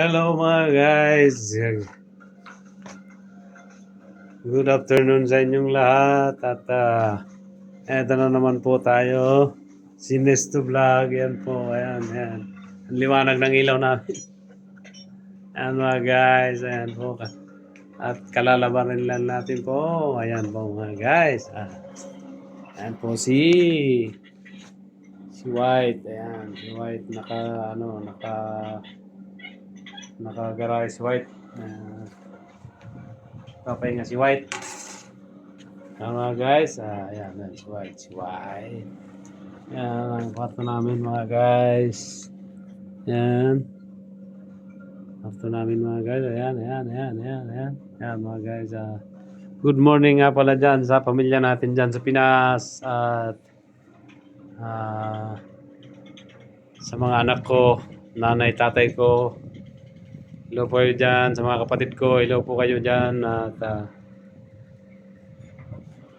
Hello mga guys. Good afternoon sa inyong lahat. At eto na naman po tayo. Sines to Vlog. Yan po. Ayan, ayan. Ang liwanag ng ilaw namin. Ayan mga guys. Ayan po. At kalalabanin lang natin po. Ayan po mga guys. Ayan po si White. Ayan. Si White naka-garage si White. Papahinga si White. Ayan mga guys, ayan, si White. Ayan, ang kwarto namin mga guys. Ayan. Kwarto namin mga guys, ayan. Ayan mga guys, good morning nga pala dyan sa pamilya natin dyan sa Pinas. At sa mga anak ko, nanay, tatay ko. Hello po kayo dyan, sa mga kapatid ko, hello po kayo dyan. At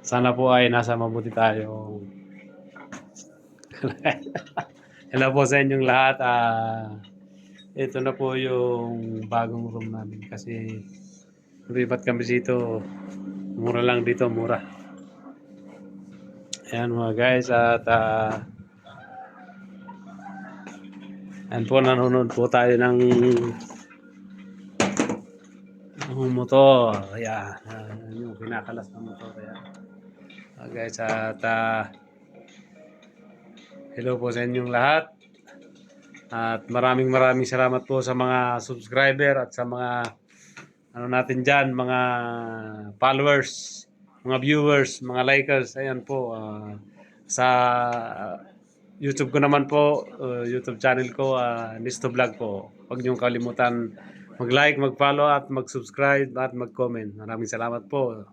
sana po ay nasa mabuti tayo. Hello po sa inyong lahat. Ito na po yung bagong room namin kasi lumipat kami dito. Mura lang dito, mura. Ayan mga guys, at ayan po, nanonood po tayo ng motor. Ayan, yung kinakalas ng motor. Ayan. Guys, at hello po sa inyong lahat. At maraming salamat po sa mga subscriber at sa mga natin dyan, mga followers, mga viewers, mga likers. Ayan po, sa YouTube ko naman po, YouTube channel ko, Nisto Vlog po. Huwag niyong kalimutan mag-like, mag-follow at mag-subscribe at mag-comment. Maraming salamat po.